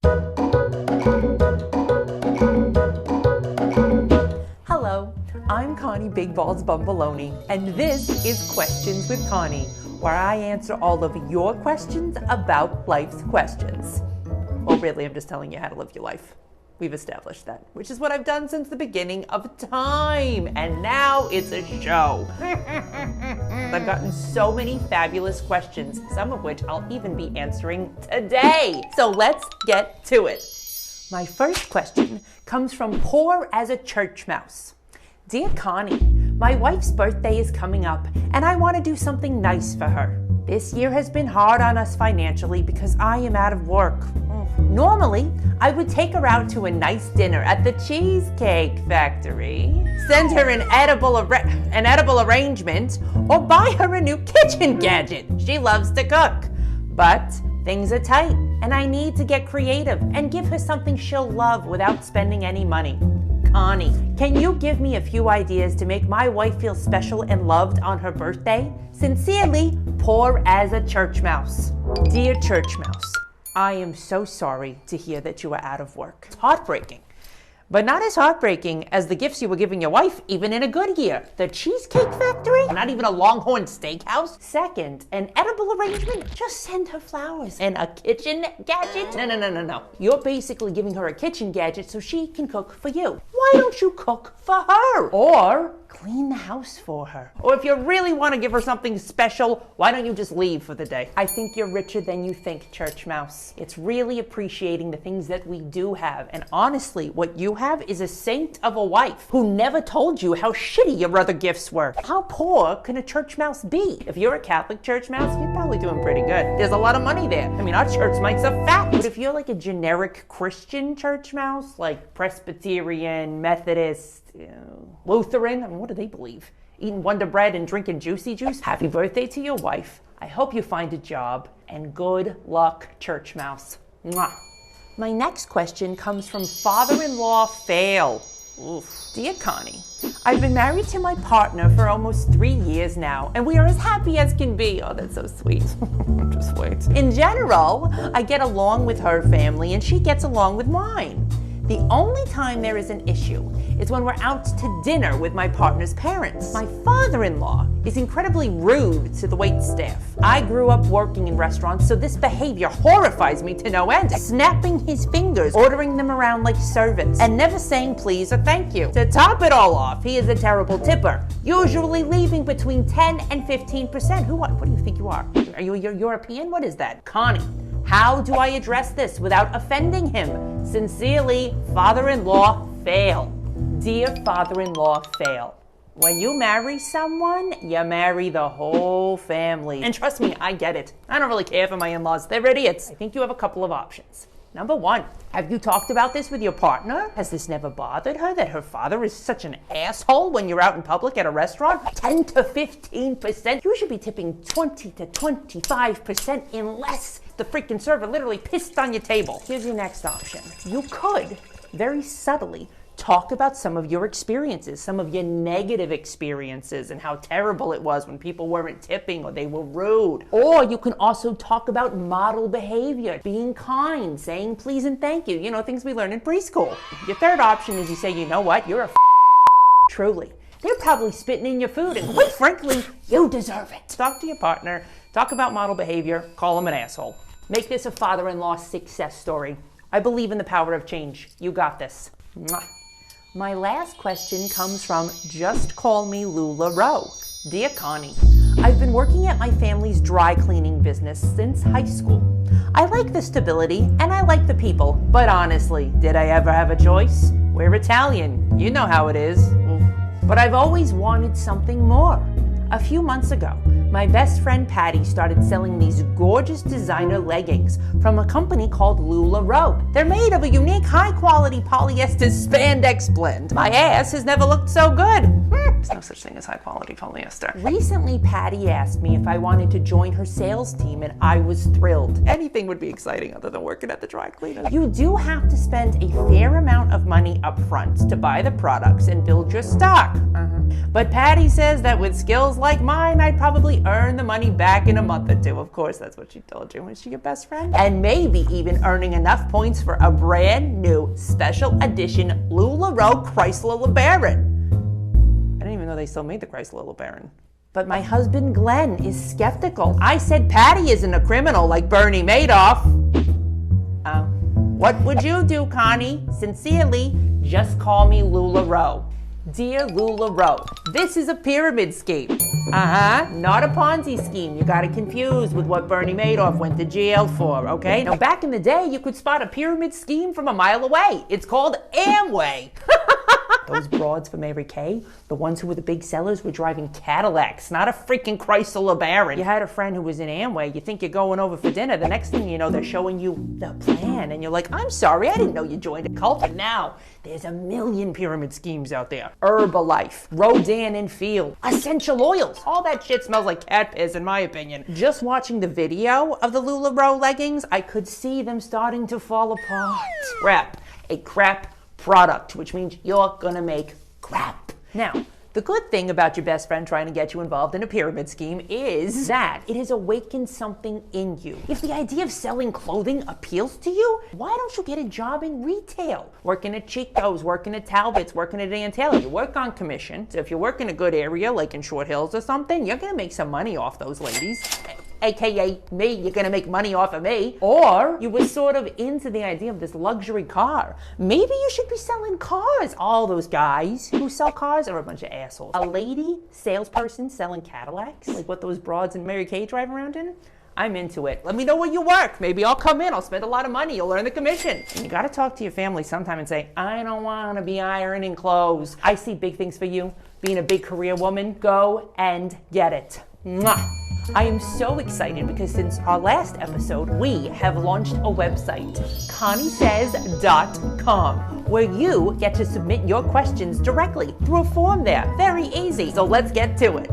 Hello, I'm Connie Big Ballz Bumbaloni, and this is Questions with Connie, where I answer all of your questions about life's questions. Well, really, I'm just telling you how to live your life. We've established that, which is what I've done since the beginning of time, and now it's a show. I've gotten so many fabulous questions, some of which I'll even be answering today. So let's get to it. My first question comes from Poor as a Church Mouse. Dear Connie, my wife's birthday is coming up, and I want to do something nice for her. This year has been hard on us financially because I am out of work. Normally, I would take her out to a nice dinner at the Cheesecake Factory, send her an edible arrangement, or buy her a new kitchen gadget. She loves to cook. But things are tight, and I need to get creative and give her something she'll love without spending any money. Connie, can you give me a few ideas to make my wife feel special and loved on her birthday? Sincerely, Poor as a Church Mouse. Dear Church Mouse, I am so sorry to hear that you are out of work. It's heartbreaking, but not as heartbreaking as the gifts you were giving your wife, even in a good year. The Cheesecake Factory? Not even a Longhorn Steakhouse? Second, an edible arrangement? Just send her flowers. And a kitchen gadget? No. You're basically giving her a kitchen gadget so she can cook for you. Why don't you cook for her? Or clean the house for her. Or if you really want to give her something special, why don't you just leave for the day? I think you're richer than you think, Church Mouse. It's really appreciating the things that we do have. And honestly, what you have is a saint of a wife who never told you how shitty your other gifts were. How poor can a church mouse be? If you're a Catholic church mouse, you're probably doing pretty good. There's a lot of money there. I mean, our church mites are fat. But if you're like a generic Christian church mouse, like Presbyterian, Methodist, Lutheran, I mean, what do they believe? Eating Wonder Bread and drinking juicy juice? Happy birthday to your wife. I hope you find a job, and good luck, church mouse. Mwah. My next question comes from FatherInLaw Fail. Oof. Dear Connie, I've been married to my partner for almost 3 years now, and we are as happy as can be. Oh, that's so sweet. Just wait. In general, I get along with her family, and she gets along with mine. The only time there is an issue is when we're out to dinner with my partner's parents. My father-in-law is incredibly rude to the waitstaff. I grew up working in restaurants, so this behavior horrifies me to no end. Snapping his fingers, ordering them around like servants, and never saying please or thank you. To top it all off, he is a terrible tipper, usually leaving between 10 and 15%. What do you think you are? Are you European? What is that? Connie, how do I address this without offending him? Sincerely, Father-in-Law Fail. Dear Father-in-Law Fail, when you marry someone, you marry the whole family. And trust me, I get it. I don't really care for my in-laws. They're idiots. I think you have a couple of options. Number one, have you talked about this with your partner? Has this never bothered her that her father is such an asshole when you're out in public at a restaurant? 10 to 15%? You should be tipping 20 to 25% unless the freaking server literally pissed on your table. Here's your next option. You could, very subtly, talk about some of your experiences, some of your negative experiences, and how terrible it was when people weren't tipping or they were rude. Or you can also talk about model behavior, being kind, saying please and thank you, things we learn in preschool. Your third option is you say, you know what, you're a truly. They're probably spitting in your food, and quite frankly, you deserve it. Talk to your partner, talk about model behavior, call him an asshole. Make this a father-in-law success story. I believe in the power of change. You got this. Mwah. My last question comes from Just Call Me LuLaRoe. Dear Connie, I've been working at my family's dry cleaning business since high school. I like the stability and I like the people, but honestly, did I ever have a choice? We're Italian, you know how it is. But I've always wanted something more. A few months ago, my best friend Patty started selling these gorgeous designer leggings from a company called LuLaRoe. They're made of a unique high-quality polyester spandex blend. My ass has never looked so good. There's no such thing as high-quality polyester. Recently, Patty asked me if I wanted to join her sales team, and I was thrilled. Anything would be exciting other than working at the dry cleaner. You do have to spend a fair amount of money up front to buy the products and build your stock. But Patty says that with skills like mine, I'd probably maybe earn the money back in a month or two. Of course, that's what she told you. Was she your best friend? And maybe even earning enough points for a brand new special edition LuLaRoe Chrysler LeBaron. I didn't even know they still made the Chrysler LeBaron. But my husband Glenn is skeptical. I said Patty isn't a criminal like Bernie Madoff. What would you do, Connie? Sincerely, just call me LuLaRoe. Dear LuLaRoe, this is a pyramid scheme. Not a Ponzi scheme. You got it confused with what Bernie Madoff went to jail for, okay? Now, back in the day, you could spot a pyramid scheme from a mile away. It's called Amway. Those broads from Mary Kay, the ones who were the big sellers, were driving Cadillacs, not a freaking Chrysler LeBaron. You had a friend who was in Amway, you think you're going over for dinner, the next thing you know, they're showing you the plan, and you're like, I'm sorry, I didn't know you joined a cult. And now, there's a million pyramid schemes out there. Herbalife, Rodan and Field, essential oils, all that shit smells like cat piss in my opinion. Just watching the video of the LuLaRoe leggings, I could see them starting to fall apart. A crap product, which means you're gonna make crap. Now, the good thing about your best friend trying to get you involved in a pyramid scheme is that it has awakened something in you. If the idea of selling clothing appeals to you, why don't you get a job in retail? Working at Chico's, working at Talbot's, working at Ann Taylor. You work on commission, so if you work in a good area, like in Short Hills or something, you're gonna make some money off those ladies. AKA me, you're gonna make money off of me. Or you were sort of into the idea of this luxury car. Maybe you should be selling cars. All those guys who sell cars are a bunch of assholes. A lady salesperson selling Cadillacs, like what those broads in Mary Kay drive around in? I'm into it. Let me know where you work. Maybe I'll come in. I'll spend a lot of money. You'll earn the commission. And you gotta talk to your family sometime and say, I don't wanna be ironing clothes. I see big things for you. Being a big career woman, go and get it. Mwah. I am so excited because since our last episode, we have launched a website, ConnieSays.com, where you get to submit your questions directly through a form there. Very easy. So let's get to it.